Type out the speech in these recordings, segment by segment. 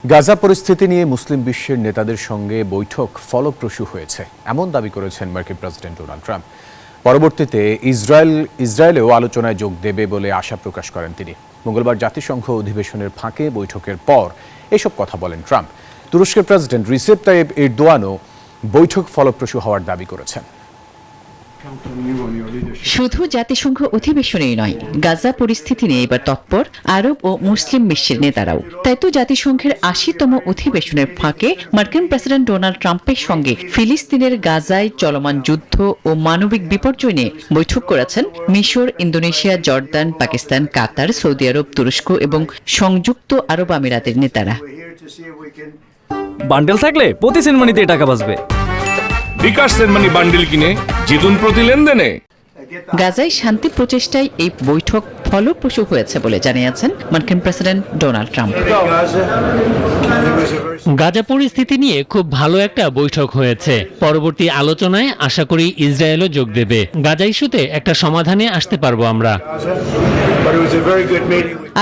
গাজা পরিস্থিতি নিয়ে মুসলিম বিশ্বের নেতাদের সঙ্গে বৈঠক ফলপ্রসূ হয়েছে এমন দাবি করেছেন মার্কিন প্রেসিডেন্ট ডোনাল্ড ট্রাম্প। পরবর্তীতে ইসরায়েলেও আলোচনায় যোগ দেবে বলে আশা প্রকাশ করেন তিনি। মঙ্গলবার জাতিসংঘ অধিবেশনের ফাঁকে বৈঠকের পর এসব কথা বলেন ট্রাম্প। তুরস্কের প্রেসিডেন্ট রিসেপ তাইয়েপ এরদোয়ানও বৈঠক ফলপ্রসূ হওয়ার দাবি করেছেন। শুধু জাতিসংঘ অধিবেশনেই নয়, গাজা পরিস্থিতি নিয়ে এবার তৎপর আরব ও মুসলিম বিশ্বের নেতারাও। তাই তো জাতিসংঘের ৮০তম অধিবেশনের ফাঁকে মার্কিন প্রেসিডেন্ট ডোনাল্ড ট্রাম্পের সঙ্গে ফিলিস্তিনের গাজায় চলমান যুদ্ধ ও মানবিক বিপর্যয় নিয়ে বৈঠক করেছেন মিশর, ইন্দোনেশিয়া, জর্দান, পাকিস্তান, কাতার, সৌদি আরব, তুরস্ক এবং সংযুক্ত আরব আমিরাতের নেতারা। বান্ডেল থাকলে প্রতি সেনমানিতে টাকা বাঁচবে। বিকাশ সেনমানি বান্ডেল কিনে জিতুন প্রতি লেনদেনে। গাজায় শান্তি প্রচেষ্টায় এই বৈঠক ফলপ্রসূ হয়েছে বলে জানিয়েছেন মার্কিন প্রেসিডেন্ট ডোনাল্ড ট্রাম্প। গাজা পরিস্থিতি নিয়ে খুব ভালো একটা বৈঠক হয়েছে। পরবর্তী আলোচনায় আশা করি ইসরায়েলও যোগ দেবে। গাজা ইস্যুতে একটা সমাধানে আসতে পারবো আমরা।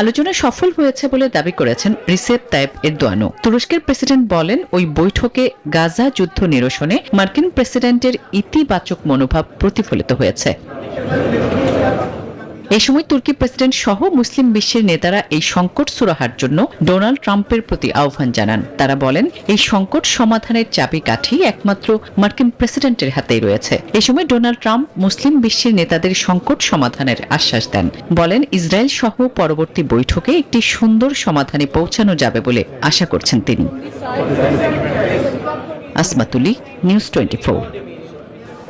আলোচনা সফল হয়েছে বলে দাবি করেছেন রিসেপ তাইয়েপ এরদোয়ানও। তুরস্কের প্রেসিডেন্ট বলেন, ওই বৈঠকে গাজা যুদ্ধ নিরসনে মার্কিন প্রেসিডেন্টের ইতিবাচক মনোভাব প্রতিফলিত হয়েছে। এই সময় তুর্কি প্রেসিডেন্ট সহ মুসলিম বিশ্বের নেতারা এই সংকট সুরাহার জন্য ডোনাল্ড ট্রাম্পের প্রতি আহ্বান জানান। তারা বলেন, এই সংকট সমাধানের চাবিকাঠি একমাত্র মার্কিন প্রেসিডেন্টের হাতেই রয়েছে। এই সময় ডোনাল্ড ট্রাম্প মুসলিম বিশ্বের নেতাদের সংকট সমাধানের আশ্বাস দেন। বলেন, ইসরায়েল সহ পরবর্তী বৈঠকে একটি সুন্দর সমাধানে পৌঁছানো যাবে বলে আশা করছেন তিনি। আসমাতুলি, নিউজ 24।